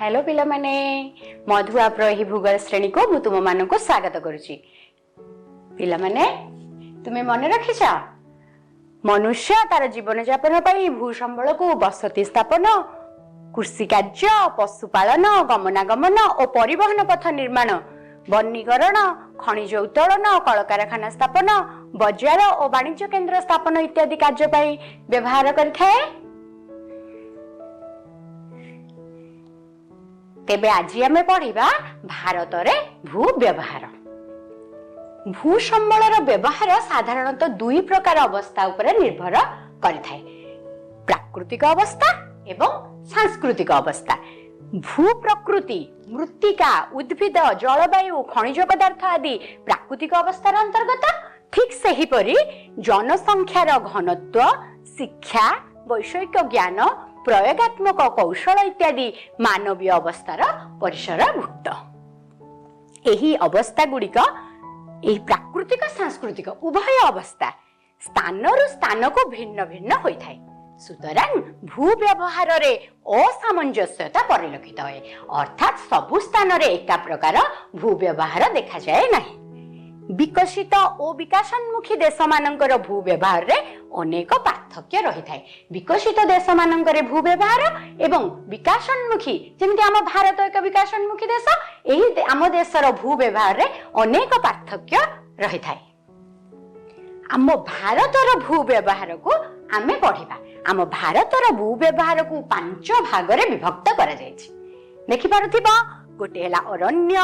Hello पिला माने मधुआ प्रही भूगोल श्रेणी को मु तुम मान को स्वागत करुची। पिला माने तुम्हें मन रखिछ मनुष्य तार जीवन यापन पाई भू संबल को बसति स्थापन कृषि कार्य पशुपालन गमनागमन और परिवहन पथ निर्माण वनीकरण खनिज उत्तोलन कलकारखाना स्थापन बजार और वाणिज्य केन्द्र स्थापन इत्यादि कार्य पाई व्यवहार करिथाए। तेबे आज आमे पढ़िबा भारत रे भू व्यवहार। भू संबलर व्यवहार साधारणतः दुई प्रकार अवस्था उपरे निर्भर करिथाए, प्राकृतिक अवस्था एवं सांस्कृतिक अवस्था। भू प्रकृति मृत्तिका उद्भिद जलवायु खनिज पदार्थ आदि प्राकृतिक अवस्थार अंतर्गत। ठीक सही परी जनसंख्यार घनत्व शिक्षा वैषयिक ज्ञान प्रयोगात्मक कौशल इत्यादि मानवीय अवस्थार परिसरभुक्त। एही अवस्था गुड़िक एही प्राकृतिक सांस्कृतिक उभय अवस्था स्थानरु स्थान को भिन्न भिन्न होइथाय। सुतरां भू व्यवहार रे असामंजस्यता परिलक्षित होय, अर्थात सबु स्थान रे एका प्रकार भू व्यवहार देखा जाए नहीं। विकसित और विकासोन्मुखी देश मानकर भू व्यवहार रे अनेक पार्थक्य रही थाए। विकसित देश मानकर भू व्यवहार एवं विकासोन्मुखी जेमति आम भारत एक विकासोन्मुखी देश, एही आम देशर भू व्यवहार रे अनेक पार्थक्य रही थाए। आम भारतर भू व्यवहार को आमे पढ़िबा। आम भारतर भू व्यवहार को 5 भाग रे विभक्त करा जायछि। देखि पारुथिबा गोटे हला अरण्य,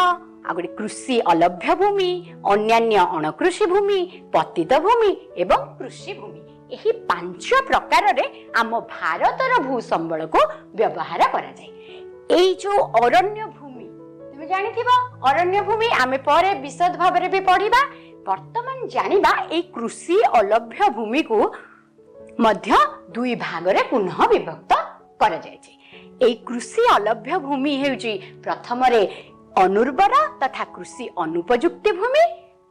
आगोटे कृषि अलभ्य भूमि, अन्यान्य अणकृषि भूमि, पतित भूमि एवं कृषि भूमि। एही 5 प्रकार रे आम भारतर भू संबल को व्यवहार करा जाय। एई जो अरण्य भूमि तुमे जानिथिबा, अरण्य भूमि आमे परे विशद भाव रे भी पढ़िबा। वर्तमान जानिबा एई कृषि अलभ्य भूमि को मध्य 2 भाग रे पुनः विभक्त करा जायछि। एई कृषि अलभ्य भूमि हेउची प्रथम रे अनुर्वर तथा कृषि अनुपयुक्त भूमि,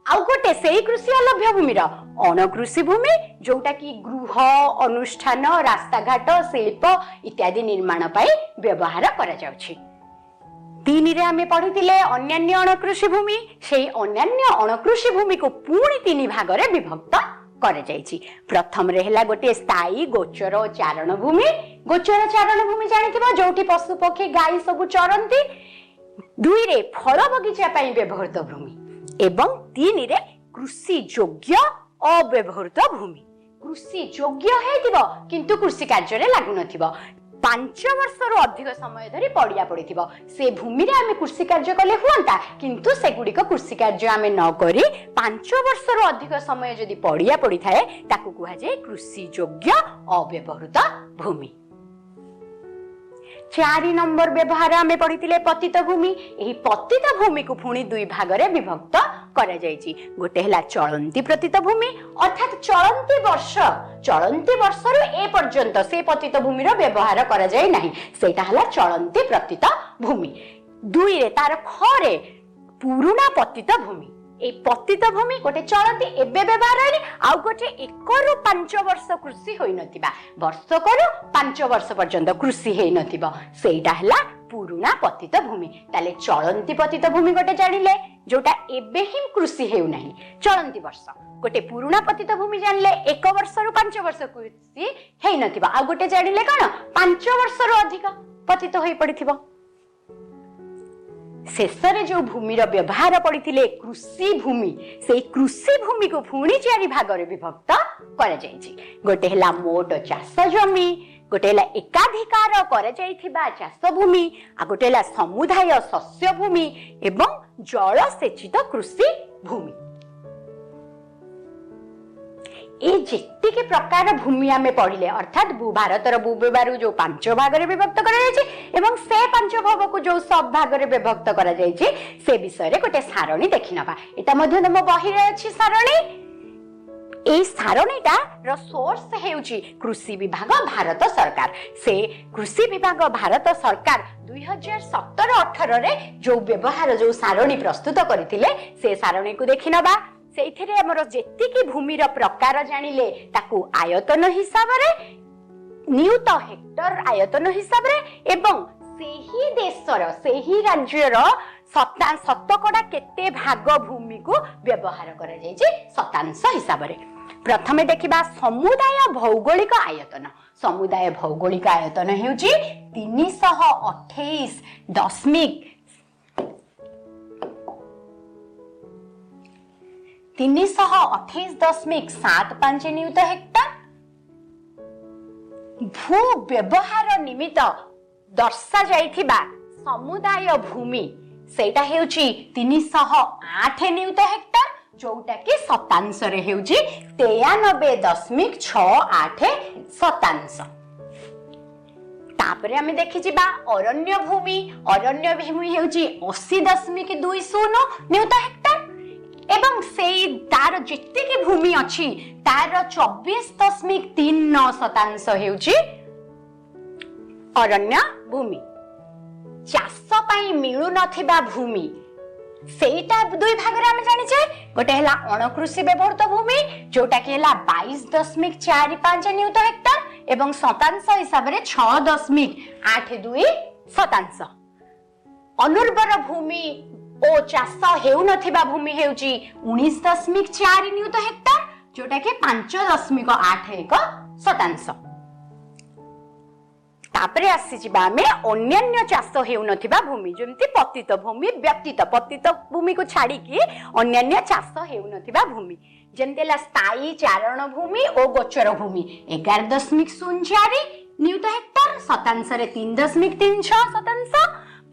आउ गोटे सेही कृषि अलभ्य भूमिर अणकृषि भूमि जोटा कि गृह अनुष्ठान रास्ता घाट शिल्प इत्यादि निर्माण पाई व्यवहार करा जाउछि। 3 रे आमे पढ़िथिले अन्यान्य अणकृषि भूमि। सेही अन्यान्य अणकृषि भूमि को पुणी 3 भाग रे विभक्त करा जायछि। प्रथम रे हला गोटे स्थायी गोचर चारण भूमि। गोचर चारण भूमि जानिथिबा जोठी पशु पक्षी गाई सब चरंती। 2 रे फल बगीचा पाई व्यवहृत भूमि एवं 3 रे कृषि योग्य अव्यवहृत भूमि। कृषि योग्य हेतिबो किंतु कृषि कार्य रे लागु नथिबो, 5 वर्ष रु अधिक समय धरि पड़िया पड़िथिबो। से भूमि रे आमे कृषि कार्य कले हुंता, किंतु से गुडी को कृषि कार्य आमे न करी 5 वर्ष रु अधिक समय जदि पड़िया पड़ी थाए ताकू कुहा जाय कृषि योग्य अव्यवहृत भूमि। 4 नंबर व्यवहार आमे पढ़िथिले पतित भूमि। एही पतित भूमि को पुणी 2 भाग रे विभक्त करा जायछि। गोटे हला चलंती पतित भूमि, अर्थात चलंती वर्ष रु ए पर्यंत से पतित भूमि रो व्यवहार करा जाय नाही, सेटा हला चलंती पतित भूमि। 2 रे तार खरे पुरुणा पतित भूमि। ए पतित भूमि गोटे चलती एबे व्यवहार होइनी, आउ गोटे 1 रु 5 वर्ष कृषि होई नथिबा, वर्षकरु 5 वर्ष पर्यंत कृषि हेई नथिबा, सेटा हला पुरुणा पतित भूमि। ताले चलंती पतित भूमि गोटे जानिले जोटा एबे ही कृषि हेउ नाही, चलंती वर्ष। गोटे पुरुणा पतित भूमि जानिले 1 वर्ष रु 5 वर्ष कृषि हेई नथिबा, आउ गोटे जानिले कोन 5 वर्ष रु अधिक पतित होई पड़िथिबा। शेषरे जो भूमिर व्यवहार पड़िथिले कृषि भूमि, से कृषि भूमि को पुणी 4 भाग रे विभक्त करा जायछि। गोटे हला मोट चाष जमी, गोटे हला एकाधिकार करा जायथिबा चाष भूमि, आ गोटे हला समुदाय शस्य भूमि एवं जल सेचित कृषि भूमि। ए जेतिके प्रकार भूमि आमे पढ़िले, अर्थात भारतर भू व्यवहार जो 5 भाग रे विभक्त करा जायछि एवं से 5 भाग को जो सब भाग रे विभक्त करा जायछि से विषय रे गोटे सारणी देखि नबा। एटा मध्य तम बही रे अछि सारणी। ए सारणीटा रो सोर्स हेउछि कृषि विभाग भारत सरकार। से कृषि विभाग भारत सरकार 2017-18 रे जो व्यवहार जो सारणी प्रस्तुत करथिले से सारणी को देखि नबा। सेथिरे हमर जेतिकी भूमिर प्रकार जानिले ताकू आयतन हिसाब रे नियुत हेक्टर आयतन हिसाब रे एवं ସେହି ଦେଶର ସେହି ରାଜ୍ୟର ଶତକଡ଼ା କେତେ ଭାଗ ଭୂମିକୁ ବ୍ୟବହାର କରାଯାଇଛି ଶତାଂଶ ହିସାବରେ। ପ୍ରଥମେ ଦେଖିବା ସମୁଦାୟ ଭୌଗୋଳିକ ଆୟତନ। ସମୁଦାୟ ଭୌଗୋଳିକ ଆୟତନ ହେଉଛି 328.75 ନିୟୁତ ହେକ୍ଟର। ଭୂ ବ୍ୟବହାର ନିମିତ୍ତ ଦର୍ଶା ଯାଇଥିବା ସମୁଦାୟ ଭୂମି ସେଇଟା ହେଉଛି 308 ନିୟୁତ ହେକ୍ଟର, ଯୋଉଟା କି ଶତାଂଶରେ ହେଉଛି 93.68%। ତାପରେ ଆମେ ଦେଖିଯିବା ଅରଣ୍ୟ ଭୂମି। ଅରଣ୍ୟ ଭୂମି ହେଉଛି 80.20 ନିୟୁତ ହେକ୍ଟର ଏବଂ ସେଇ ତାର ଯେତିକି ଭୂମି ଅଛି ତାର 24.39% ହେଉଛି ଅରଣ୍ୟ ଭୂମି। ଚାଷ ପାଇଁ ମିଳୁନଥିବା ଭୂମି ସେଇଟା ଦୁଇ ଭାଗରେ ଆମେ ଜାଣିଛେ, ଗୋଟେ ହେଲା ଅଣକୃଷି ବ୍ୟବହୃତ ଭୂମି ଯୋଉଟା କି ହେଲା 22.45 ନିୟୁତ ହେକ୍ଟର ଏବଂ ଶତାଂଶ ହିସାବରେ 6.82%। ଅନୁର୍ବର ଭୂମି ଓ ଚାଷ ହେଉନଥିବା ଭୂମି ହେଉଛି 19.4 ନିୟୁତ ହେକ୍ଟର, ଯୋଉଟା କି 5.81%। ତାପରେ ଆସିଯିବା ଆମେ ଅନ୍ୟାନ୍ୟ ଚାଷ ହେଉନଥିବା ଭୂମି, ଯେମିତି ପତିତ ଭୂମି ବ୍ୟତୀତ, ପତିତ ଭୂମିକୁ ଛାଡିକି ଅନ୍ୟାନ୍ୟ ଚାଷ ହେଉନଥିବା ଭୂମି ଯେମିତି ହେଲା ସ୍ଥାୟୀ ଚାରଣ ଭୂମି ଓ ଗୋଚର ଭୂମି 11.04 ନିୟୁତ ହେକ୍ଟର, ଶତାଂଶରେ 3.36%।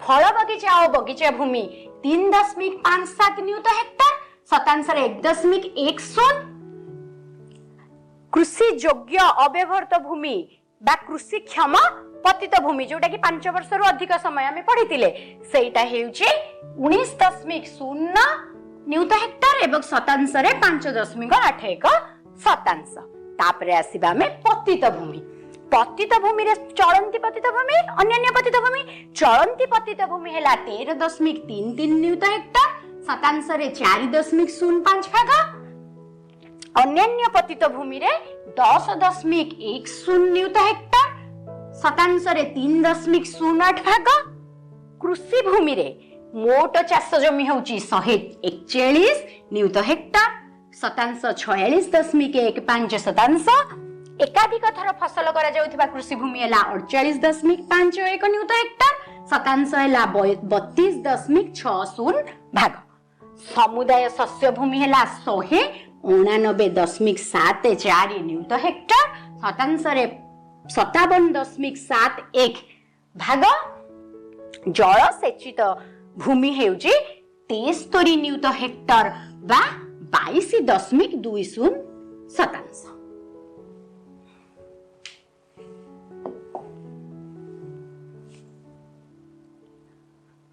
ଫଳ ବଗିଚା ଓ ବଗିଚା ଭୂମି 3.57 ନିୟୁତ ହେକ୍ଟର, ଶତାଂଶରେ 1.10। କୃଷି ଯୋଗ୍ୟ ଅବ୍ୟବହୃତ ଭୂମି ବା କୃଷି କ୍ଷମ ପତିତ ଭୂମି ଯୋଉଟା କି 5 ବର୍ଷରୁ ଅଧିକ ସମୟ ଆମେ ପଢିଥିଲେ ସେଇଟା ହେଉଛି 19.0 ନିୟୁତ ହେକ୍ଟର ଏବଂ ଶତାଂଶରେ 5.81%। ତାପରେ ଆସିବା ଆମେ ପତିତ ଭୂମି। ପତିତ ଭୂମିରେ ଚଳନ୍ତି ପତିତ ଭୂମି, ଅନ୍ୟାନ୍ୟ ପତିତ ଭୂମି। ଚଳନ୍ତି ପତିତ ଭୂମି ହେଲା 13.33 ନିୟୁତ ହେକ୍ଟର, ଶତାଂଶରେ 4.05 ଭାଗ। ଅନ୍ୟାନ୍ୟ ପତିତ ଭୂମିରେ 10.10 ନିୟୁତ ହେକ୍ଟର, ଶତାଂଶରେ 3.08 ଭାଗ। କୃଷି ଭୂମିରେ ମୋଟ ଚାଷ ଜମି ହେଉଛି 141 ନିୟୁତ ହେକ୍ଟର, ଶତାଂଶ 46.15%। ଏକାଧିକ ଥର ଫସଲ କରାଯାଉଥିବା କୃଷି ଭୂମି ହେଲା 48.51 ନିୟୁତ ହେକ୍ଟର, ଶତାଂଶ ହେଲା 32.60 ଭାଗ। ସମୁଦାୟ ଶସ୍ୟ ଭୂମି ହେଲା 189.74 ନିୟୁତ ହେକ୍ଟର, ଶତାଂଶରେ 57.71 ଭାଗ। ଜଳସେଚିତ ଭୂମି ହେଉଛି 73 ନିୟୁତ ହେକ୍ଟର ବା 22.20%।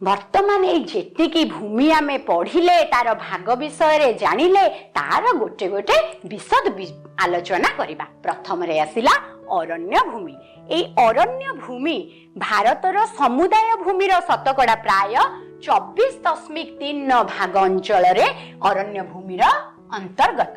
ବର୍ତ୍ତମାନ ଏଇ ଯେତିକି ଭୂମି ଆମେ ପଢିଲେ ତାର ଭାଗ ବିଷୟରେ ଜାଣିଲେ ତାର ଗୋଟେ ଗୋଟେ ବିଶଦ ଆଲୋଚନା କରିବା। ପ୍ରଥମରେ ଆସିଲା ଅରଣ୍ୟ ଭୂମି। এই অরণ্য ভূমি ভারতর সমুদায় ভূমির শতকড়া প্রায় 24.3 ভাগ অঞ্চলরে অরণ্য ভূমির অন্তর্গত।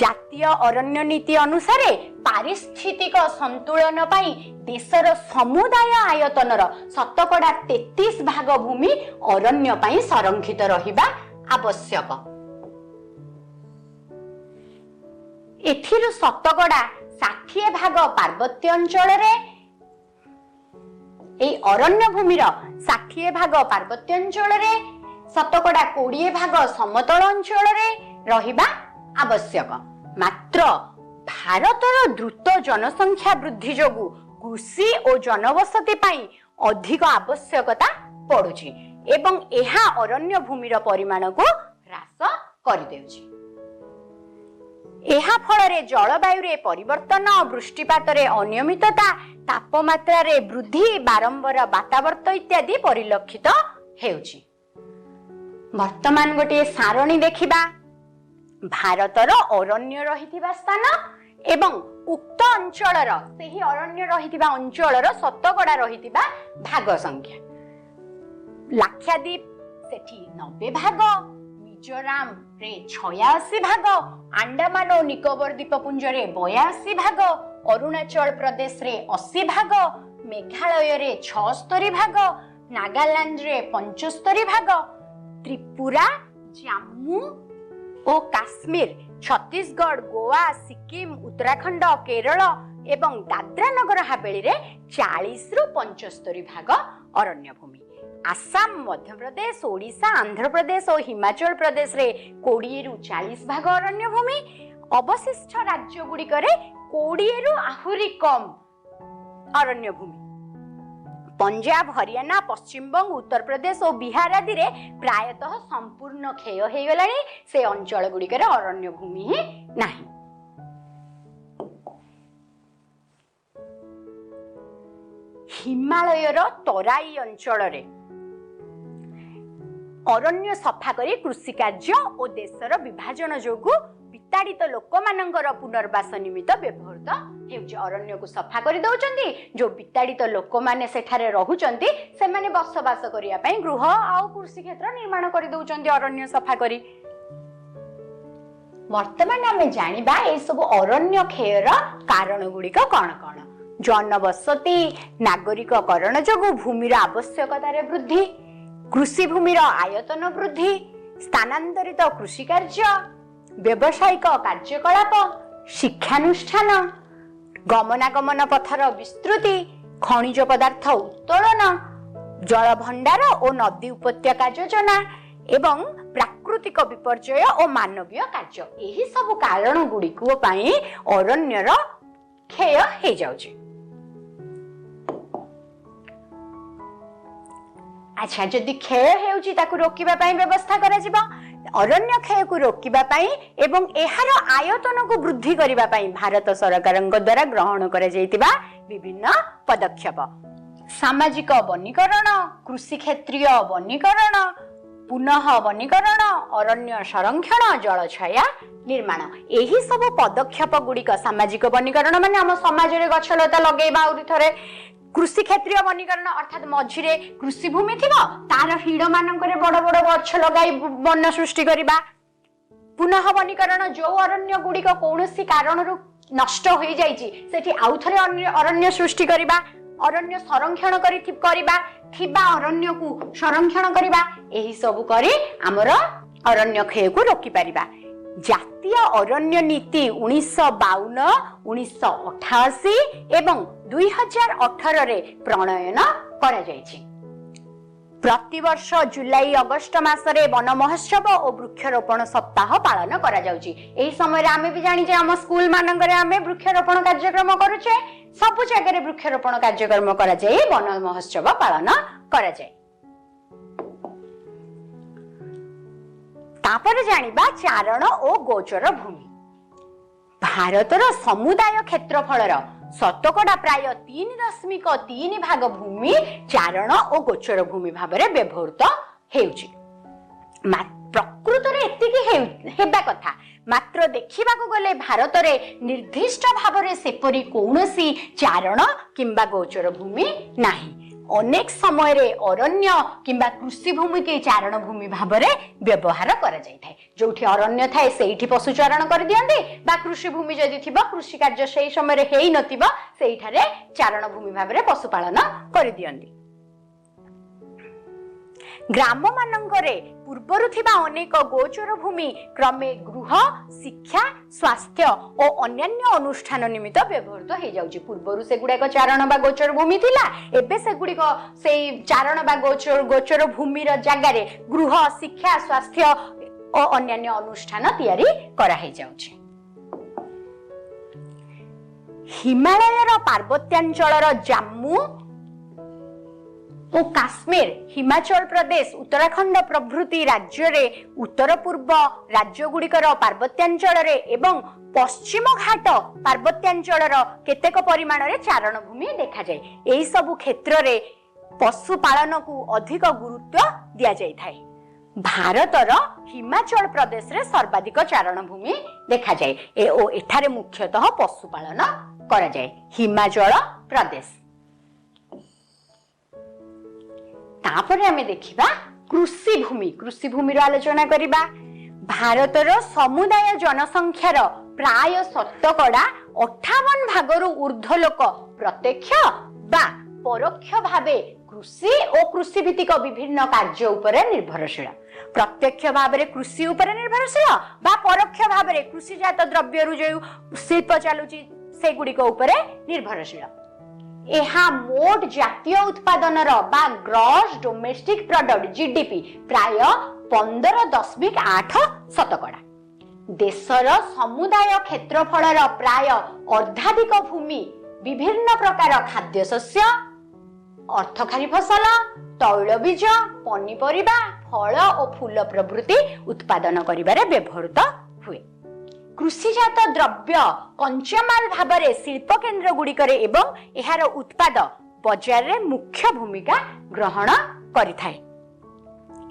জাতীয় অরণ্য নীতি অনুসারে পারিস্থিতিক সন্তুলন পাই দেশর সমুদায় আয়তনর শতকড়া 33 ভাগ ভূমি অরণ্য পাই সংরক্ষিত রহিবা আবশ্যক। এথিরু শতকড়া 60 ভাগ পার্বত্য অঞ্চলরে এই অরণ্য ভূমির 60 ভাগ পার্বত্য অঞ্চলরে শতকড়া 20 ভাগ সমতল অঞ্চলরে রহিবা আবশ্যক। মাত্র ভারতর দ্রুত জনসংখ্যা বৃদ্ধি যোগু কৃষি ও জনবসতি পাই অধিক আবশ্যকতা পড়ুছি এবং এহা অরণ্য ভূমির পরিমাণকু হ্রাস করে দেউছি। ଏହା ଫଳରେ ଜଳବାୟୁରେ ପରିବର୍ତ୍ତନ, ବୃଷ୍ଟିପାତରେ ଅନିୟମିତତା, ତାପମାତ୍ରାରେ ବୃଦ୍ଧି, ବାରମ୍ବାର ବାତାବର୍ତ୍ତ ଇତ୍ୟାଦି ପରିଲକ୍ଷିତ ହେଉଛି। ବର୍ତ୍ତମାନ ଗୋଟିଏ ସାରଣୀ ଦେଖିବା। ଭାରତର ଅରଣ୍ୟ ରହିଥିବା ସ୍ଥାନ ଏବଂ ଉକ୍ତ ଅଞ୍ଚଳର ସେହି ଅରଣ୍ୟ ରହିଥିବା ଅଞ୍ଚଳର ଶତକଡ଼ା ରହିଥିବା ଭାଗ ସଂଖ୍ୟା। ଲାକ୍ଷାଦ୍ୱୀପ ସେଠି 90 ଭାଗ, मिजोराम रे 86 भाग, अंडमान और निकोबर द्वीपपुंज रे 82 भाग, अरुणाचल प्रदेश रे 80 भाग, मेघालय रे 76 भाग, नागालैंड रे 75 भाग, त्रिपुरा, जम्मू और काश्मीर, छत्तीसगढ़, गोवा, सिक्किम, उत्तराखंड, केरल एवं दादरा नगर हवेली रे 40 रु 75 भाग अरण्य भूमि। आसाम, मध्य प्रदेश, ओडिशा, आंध्र प्रदेश और हिमाचल प्रदेश रे 20 रु 40 भाग अरण्य भूमि। अवशिष्ट राज्य गुड़िक 20 रु आहुरी कम अरण्य भूमि। पंजाब, हरियाणा, पश्चिम बंग, उत्तर प्रदेश और बिहार आदि रे प्रायतः संपूर्ण क्षय हो गलानी। से अंचल गुड़िक अरण्य भूमि ही नहीं। हिमालयर तराई अंचल रे अरण्य सफा करी कृषि कार्य और देशर विभाजन जोगु विताड़ित लोक मानकर पुनर्वास निमित्त व्यवहृत हेउछि। अरण्य को सफा करि दउचंदी। जो विताड़ित लोक माने सेठारे रहुचंदी से माने बसवास करिया पई गृह आ कृषि क्षेत्र निर्माण करि दउचंदी अरण्य सफा करी। वर्तमान आमे जानिबा ए सब अरण्य क्षयर कारण गुड़िक कौन कौन। जनबसति, नागरिककरण जोगु भूमिर आवश्यकता रे वृद्धि, कृषि भूमिर आयतन वृद्धि, स्थानांतरित कृषि कार्य, व्यावसायिक कार्यकलाप, शिक्षानुष्ठान, गमनागमन पथर विस्तृति, खनिज पदार्थ उत्तोलन, जल भंडार और नदी उपत्यका योजना एवं प्राकृतिक विपर्यय और मानवीय कार्य, यही सब कारण गुड़िक अरण्यर क्षय हो जाउछि। अच्छा, जदि क्षय हेउची ताकु रोकिबा पई व्यवस्था करा जिवो। अरण्य क्षय को रोकिबा पई एवं एहार आयतन को वृद्धि करिबा पई भारत सरकारक द्वारा ग्रहण करा जायतिबा विभिन्न पदक्षेप, सामाजिक वनीकरण, कृषि क्षेत्रीय वनीकरण, पुनः वनीकरण, अरण्य संरक्षण, जलछाया निर्माण, यही सब पदक्षेप गुड़िक सामाजिक वनीकरण माने हम समाज रे गछलता लगेबा और थरे, कृषि क्षेत्रीय वनीकरण अर्थात मझिरे कृषि भूमि थिबा तार हिड़ मानकरे बड़ बड़ गछ लगाई वन सृष्टि करिबा। पुनः वनीकरण, जो अरण्य गुड़िक कौनसी कारणरू नष्ट हो जाइछि सेठी आउ थरे अरण्य सृष्टि करिबा। अरण्य संरक्षण करिबा, थिबा अरण्य को संरक्षण करिबा, एही सब करी हमर अरण्य क्षय को रोकी परिबा। जातीय अरण्य नीति 1952, 1988 एवं 2018 रे प्रणयन करा जायछि। प्रतिवर्ष जुलाई अगस्त मासरे वन महोत्सव और वृक्षरोपण सप्ताह पालन करा जाउछि। एही समय रे आमे भी जानि जे हम स्कूल मानकरे आमे वृक्षरोपण कार्यक्रम करूछे, सब जगह रे वृक्षरोपण कार्यक्रम करा जाय, वन महोत्सव पालन करा जाय। तापर जानिबा चारण और गोचर भूमि। भारतर समुदाय क्षेत्रफलर शतकड़ा प्राय 3.3 भाग भूमि चारण और गोचर भूमि भाबरे व्यवहृत हेउछि। प्रकृत रे एतिकी हेबा कथा, मात्र देखिबा को गले भारत रे निर्दिष्ट भाबरे सेपरी कोनोसी चारण किंबा गोचर भूमि नाही। अनेक समय रे अरण्य किंबा कृषि भूमि के चारण भूमि भाबरे व्यवहार करा जाय थाए। जोठी अरण्य थाए सेठी पशुचारण कर दियंती, बा कृषि भूमि जदि थिबा कृषि कार्य सेही समय रे हेई नथिबा सेठारे चारण भूमि भाबरे पशुपालन कर दियंती। ग्राम मानंकरे पूर्वरु थिबा अनेक गोचर भूमि क्रमे गृह, शिक्षा, स्वास्थ्य और अन्यान्य अनुष्ठान निमित्त व्यवहृत हो जाउछि। पूर्वरु से गुडाक चारण बा गोचर भूमि थिला, एबे से गुडिक सेई चारण बा गोचर भूमि र जागा रे गृह, शिक्षा, स्वास्थ्य और अन्यान्य अनुष्ठान तयारी करा हे जाउछि। हिमालयर पार्वत्यांचलर जम्मू और काश्मीर, हिमाचल प्रदेश, उत्तराखंड प्रभृति राज्य रे उत्तर पूर्व राज्य गुड़िकर पार्वत्यांचल रे एवं पश्चिम घाट पार्वत्यांचलर केतेक परिमाण रे चारण भूमि देखा जाय। एही सब क्षेत्र रे पशुपालन को अधिक गुरुत्व दिया जाय थाए। भारतर हिमाचल प्रदेश रे सर्वाधिक चारण भूमि देखा जाय एठारे मुख्यतः पशुपालन करा जाय। हिमाचल प्रदेश। तापरे हमें देखिबा कृषि भूमि। कृषि भूमि रो आलोचना करिबा। भारतर समुदाय जनसंख्यार प्राय 58 भागरू ऊर्ध्व लोक प्रत्यक्ष बा परोक्ष भावे कृषि और कृषि भित्तिक विभिन्न कार्य उपरे निर्भरशील। प्रत्यक्ष भाव में कृषि उपरे निर्भरशील बा परोक्ष भाव में कृषिजात द्रव्य जो शिल्प चलुची से गुड़िक उपरे निर्भरशील। एहा मोट जातीय उत्पादन बा ग्रॉस डोमेस्टिक प्रोडक्ट जीडीपी प्राय 15.8%। देशर समुदाय क्षेत्रफल प्राय अर्धाधिक भूमि विभिन्न प्रकार खाद्य शस्य अर्थकारी फसल तैलबीज पनीपरिबा फल और फूल प्रभृति उत्पादन करिबारे व्यवहृत हुए। कृषिजात द्रव्य कंचामाल भाबरे शिल्प केन्द्र गुड़िकरे एवं एहार उत्पाद बजार रे मुख्य भूमिका ग्रहण करिथाय।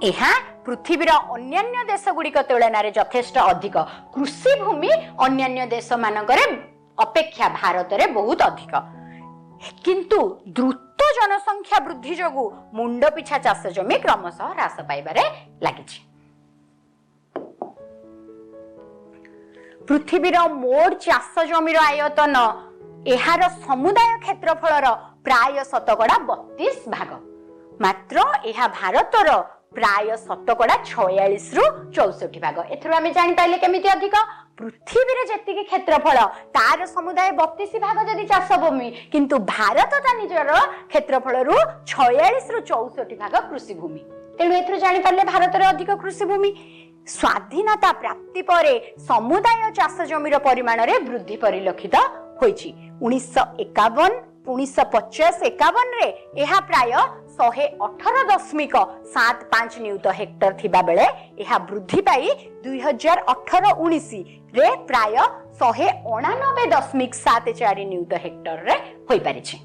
एहा पृथ्वीर अन्यान्य देश गुड़िक तुलना रे यथेष्ट अधिक कृषि भूमि अन्यान्य देश मानकरे अपेक्षा भारत रे बहुत अधिक, किंतु द्रुत जनसंख्या वृद्धि जोगु मुंड पिछा चाष जमी क्रमशः ह्रास पाइबारे लागिछि। पृथ्वीर मोट चाष जमीर आयतन एहार समुदाय क्षेत्रफल प्राय 32 भाग, मात्र एहा भारतर प्राय 46 रु 64 भाग। एथरो आमे जानि पाइले केमिति अधिक पृथ्वी रे जेतिकी क्षेत्रफल तार समुदाय 32 भाग जदि चाष भूमि, किंतु भारत ता निजर क्षेत्रफल रु 46 रु 64 भाग कृषि भूमि। तेणु एथरो जानि पाइले भारत रे अधिक कृषि भूमि। स्वाधीनता प्राप्ति परे समुदाय चाष जमीर परिमाण रे वृद्धि परिलक्षित होइछि। 1950-51 रे एहा प्राय 118.75 नियुत हेक्टर थिबा बेले एहा वृद्धि पाई 2018-19 रे प्राय 189.74 नियुत हेक्टर रे होई पारिछि।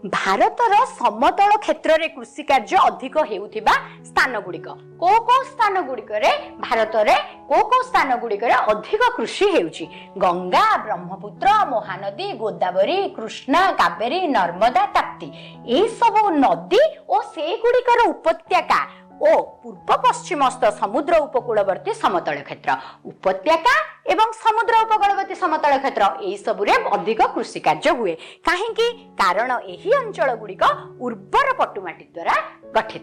भारतर समतल क्षेत्र रे कृषि कार्य अधिक हेउथिबा स्थान गुड़िक को स्थान गुड़िक रे भारत रे को स्थान गुड़िक रे अधिक कृषि हेउची? गंगा, ब्रह्मपुत्र, महानदी, गोदावरी, कृष्णा, कावेरी, नर्मदा, ताप्ती ए सब नदी और से गुड़िकर उपत्यका ओ पूर्व पश्चिमस्थ समुद्र उपकूलवर्ती समतल क्षेत्र, उपत्यका एवं समुद्र उपकूलवर्ती समतल क्षेत्र एई सबुरे अधिक कृषि कार्य हुए। काहेकि? कारण एही अंचल गुड़िक उर्वर पटुमाटी द्वारा गठित।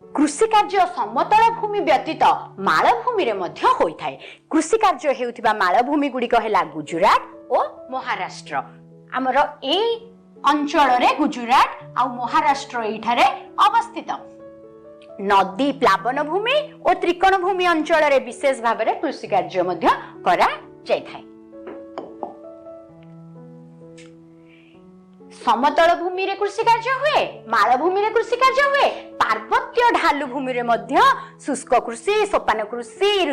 कृषि कार्य समतल भूमि व्यतीत मालभूमि रे मध्य होइथाय। कृषि कार्य हेउथिबा मालभूमि गुड़िक हेला गुजरात और महाराष्ट्र। हमर ए अंचल रे गुजरात आ महाराष्ट्र एठारे अवस्थित। नदी प्लावन भूमि और त्रिकोण भूमि अंचल रे विशेष भाव रे कृषि कार्य मध्य करा जायथाय। समतल भूमि रे कृषि कार्य हुए, मालभूमि रे कृषि कार्य हुए, पार्वत्य ढालु भूमि रे मध्य शुष्क कृषि, सोपान कृषि,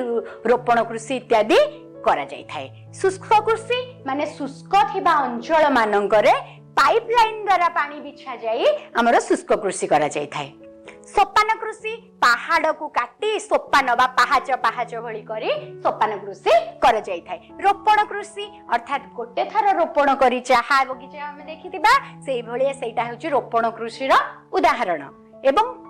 रोपण कृषि इत्यादि करा जायथाय। शुष्क कृषि माने शुष्क थिबा अंचल मानकरे पाइपलाइन द्वारा पानी बिछा जाई हमर शुष्क कृषि करा जाय थाए। सोपान कृषि पहाड़ को काटी सोपान बा पहाच भली करी सोपान कृषि करा जाय थाए। रोपण कृषि अर्थात गोटे थर रोपण करी चाहा बगीचा हम देखिथिबा सेही भली सेटा होची रोपण कृषि रो उदाहरण। एवं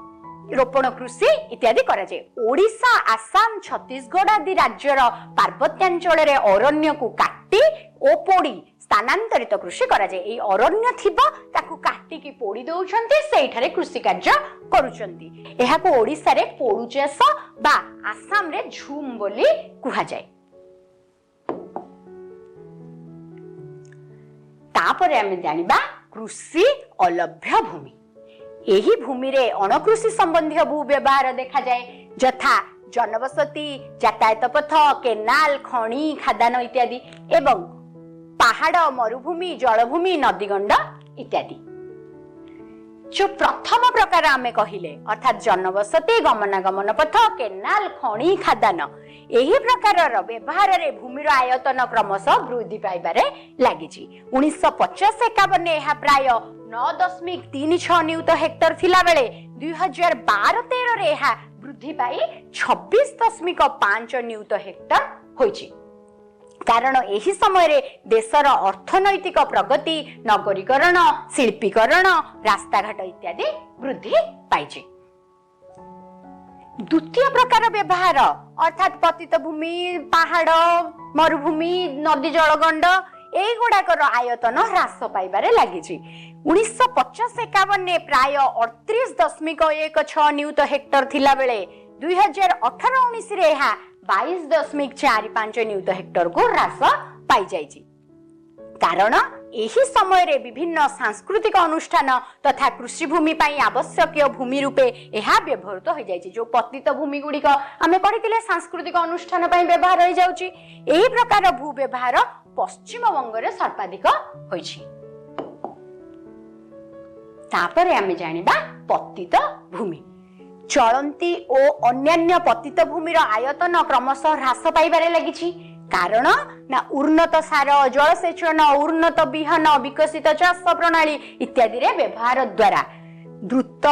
रोपण कृषि इत्यादि करा जाय। ओडिशा, आसाम, छत्तीसगढ़ आदि राज्यर पार्वत्यांचल रे अरण्य को काटी ओ पोड़ी स्थानांतरित कृषि करा जाय। एई अरण्य थिबा ताकू काटी की पोड़ी दउछंती, सेठारे कृषि कार्य करूछंती। एहा को ओडिसा रे पोड़ू चाष बा आसाम रे झूम बोली कुहा जाय। तापरे हम जानिबा कृषि अलभ्य भूमि। एही भूमि रे अणकृषि संबंधी भू व्यवहार देखा जाए, यथा जनबसती, यातायात पथ, केनाल, खणी, खादान इत्यादि एवं पहाड़, मरुभूमि, जलभूमि, नदीगंड इत्यादि। जो प्रथम प्रकार आमे कहिले अर्थात जनबसती, गमनागमन पथ, केनाल, खणी, खादान एही प्रकार व्यवहार रे भूमिर आयतन क्रमशः वृद्धि पाइबारे लागिछि। 1950-51 एहा प्राय 9.36 नियुत हेक्टर थिला बेले 2012-13 रे एहा वृद्धि पाई 26.5 नियुत हेक्टर होइछि। कारण एही समय रे देशर अर्थनैतिक प्रगति, नगरीकरण, शिल्पीकरण, रास्ताघाट इत्यादि वृद्धि पाइछि। द्वितीय प्रकार व्यवहार अर्थात पतित भूमि, पहाड़, मरुभूमि, नदी जलगंड एगुड़ाकर आयतन ह्रास पाइबारे लगी। 1950-51 प्राय 38.16 न्यूत हेक्टर थिला बेले 2018-19 रे यह 22.45 न्यूत हेक्टर को ह्रास पाई जाइछि। कारण एही समय रे विभिन्न सांस्कृतिक अनुष्ठान तथा कृषि भूमि पाई आवश्यक भूमि रूपे यह व्यवहृत हो जाइछि। जो पतित भूमि गुड़िक आमे पढ़िथिले सांस्कृतिक अनुष्ठान पाई व्यवहार हो जाउछि। एही प्रकार भू व्यवहार पश्चिम बंग रे सर्वाधिक होइछि। तापरे आमे जानिबा पतित भूमि। चलंती ओ अन्यान्य पतित भूमिर आयतन क्रमशः ह्रास पाइबारे लागिछि। कारण ना उन्नत सार, जलसेचन, उन्नत बिहन, विकसित चाष प्रणाली इत्यादि रे व्यवहार द्वारा द्रुत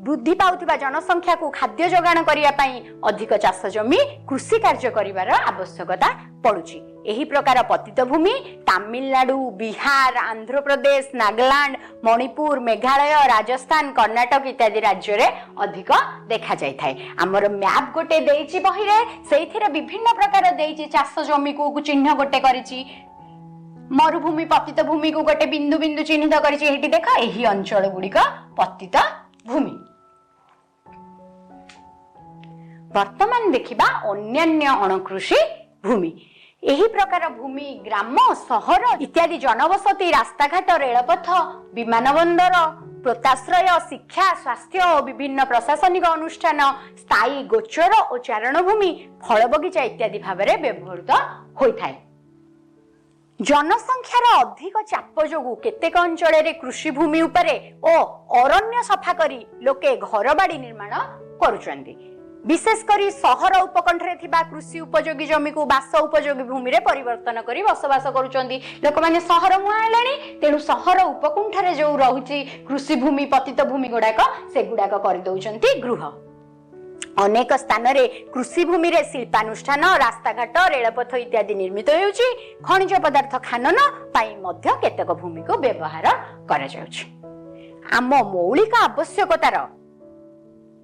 वृद्धि पाउथिबा जनसंख्या को खाद्य जोगाण करिया पई अधिक चाष जमी कृषि कार्य करिवार आवश्यकता पड़ुछि। एही प्रकार पतित भूमि तमिलनाडु, बिहार, आंध्र प्रदेश, नागालैंड, मणिपुर, मेघालय, राजस्थान, कर्नाटक इत्यादि राज्य रे अधिक देखा जाय थाए। हमर मैप गोटे देइछि बही रे, सेइथिरे विभिन्न प्रकार देइछि चाष जमी को चिन्ह गोटे करिछि। मरुभूमि पतित भूमि को गोटे बिंदु बिंदु चिन्हित करिछि। एठी देखा एही अंचल गुडी का पतित भूमि। वर्तमान देखिबा अन्यान्य अणकृषि भूमि। एही प्रकार भूमि ग्राम, सहर इत्यादि जनबसती, रास्ताघाट, रेलपथ, विमान बंदर, पोताश्रय, शिक्षा, स्वास्थ्य और विभिन्न प्रशासनिक अनुष्ठान, स्थायी गोचर और चारण भूमि, फल बगीचा इत्यादि भाव में व्यवहृत होता है। जनसंख्यार अधिक चाप जोगु केतेक अंचल कृषि भूमि उपरे और अरण्य सफा करी लोके घर बाड़ी निर्माण करुचंदी। विशेष करी सहर उपकंठरे थिबा कृषि उपयोगी जमी को बास उपयोगी भूमि रे परिवर्तन करी बसवास करुचंदी। लोक माने सहर मुआ हेलानी, तेणु सहर उपकंठरे जो रहुची कृषि भूमि, पतित भूमि गुडाक से गुडाक कर दउचंती गृह। अनेक स्थान रे कृषि भूमि रे शिल्पानुष्ठान, रास्ताघाट, रेलपथ इत्यादि निर्मित होउची। खनिज पदार्थ खानन पाई मध्य केतेक भूमि को व्यवहार करा जाउची। आम मौलिक आवश्यकतार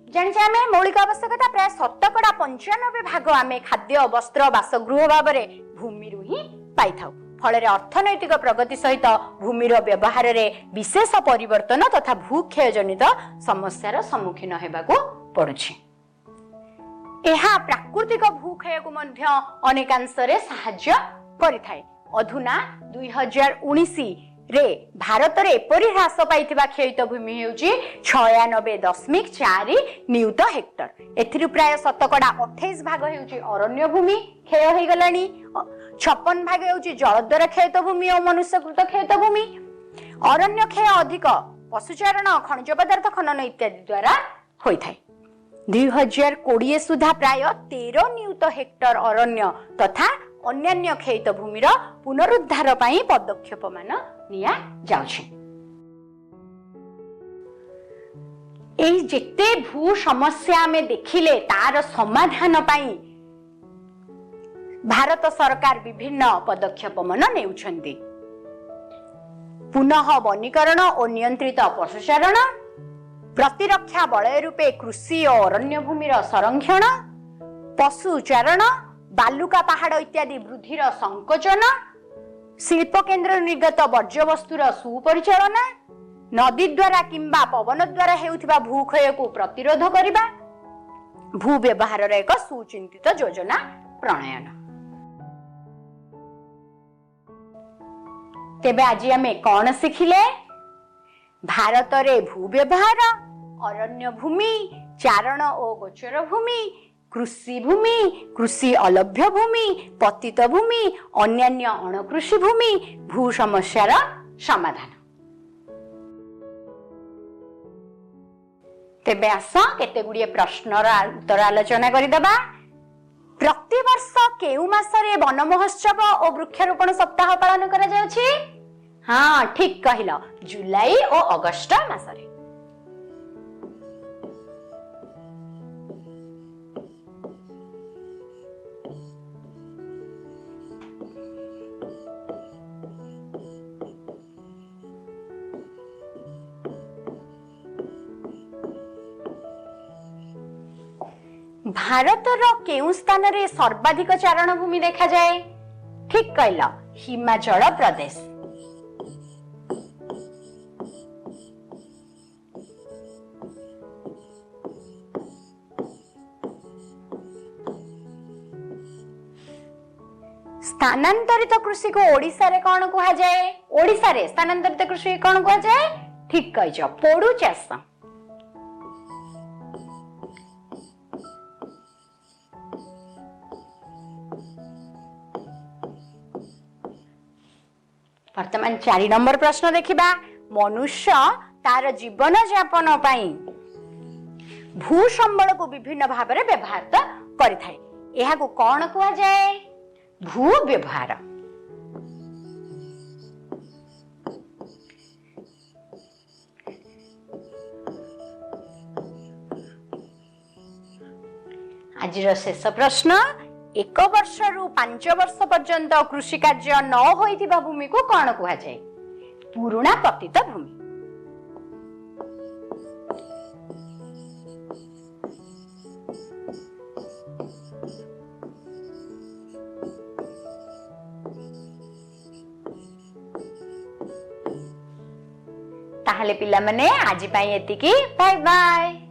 जानिछे आमे मौलिक आवश्यकता प्राय 95% आमे खाद्य, वस्त्र, बासगृह भाव में भूमि रु ही पाई थाउ। फल अर्थनैतिक प्रगति सहित भूमिर व्यवहार रे विशेष परिवर्तन तथा भूक्षय जनित समस्यार सम्मुखीन हेबाकू पड़ुछि। एहा प्राकृतिक भूक्षय को मध्य अनेकांशरे साहाय्य करिथाय। अधुना 2019 रे भारत रे एपरि ह्रास पाइथिबा क्षयित भूमि हेउची 96.4 न्यूत हेक्टर। एथिरु प्राय 28 भाग हेउची अरण्य भूमि क्षय होई गलानी। 56 भाग हेउची जल द्वारा क्षयित भूमि और मनुष्यकृत क्षयित भूमि। अरण्य क्षय अधिक पशुचारण, खनिज पदार्थ खनन इत्यादि द्वारा होई थाए। 2020 सुधा प्राय 13 न्यूत हेक्टर अरण्य तथा अन्यान्य क्षयित भूमिर पुनरुद्धार पाई पदक्षेप मान निया जाउछि। एई जेते भू समस्या में देखिले तार समाधान पाई भारत सरकार विभिन्न पदक्षेप मान नेउछन्ति। पुनः वनीकरण और नियंत्रित पशुचारण, प्रतिरक्षा बलय रूपे कृषि और अरण्य भूमिर संरक्षण, पशुचारण, बालुका पहाड़ इत्यादि वृद्धिर संकोचन, शिल्प केन्द्र निर्गत वर्ज्य वस्तुर सुपरिचालना, नदी द्वारा किंबा पवन द्वारा हेउथिबा भूक्षय को प्रतिरोध करिबा, भू व्यवहार एक सुचिंतित योजना प्रणयन। तेबे आज आमे कौन शिखिले? भारत रे भू व्यवहार, अरण्य भूमि, चारण और गोचर भूमि, कृषि भूमि, कृषि अलभ्य भूमि, पतित भूमि, अन्यान्य अणकृषि भूमि, भू समस्यार समाधान। तेबे आस केते गुड़िए प्रश्नर उत्तर आलोचना करिदबा। प्रतिवर्ष केउ मासरे वन महोत्सव और वृक्षारोपण सप्ताह पालन करा जाउछि? हाँ ठीक कहिल, जुलाई और अगस्त मासरे। भारतर केउं स्थान रे सर्वाधिक चारण भूमि देखा जाए? ठीक कहल, हिमाचल प्रदेश। स्थानांतरित कृषि को ओडिसा रे कौन कहा जाए? ओडिसा रे स्थानांतरित कृषि कौन कहा जाए? ठीक कहछ, पोडु चाष। वर्तमान 4 नंबर प्रश्न देखिबा। मनुष्य तार जीवन यापन पई भू संबल को विभिन्न भाव में व्यवहार करिथाय। एहा को कौन कहा जाए? भू व्यवहार। आज शेष प्रश्न। 1 वर्ष रु 5 वर्ष पर्यंत कृषि कार्य न होइथिबा भूमि को कौन कहा जाए? पुराना पतित भूमि। ताहले पिला मने आज पाई एतिकी। Bye bye.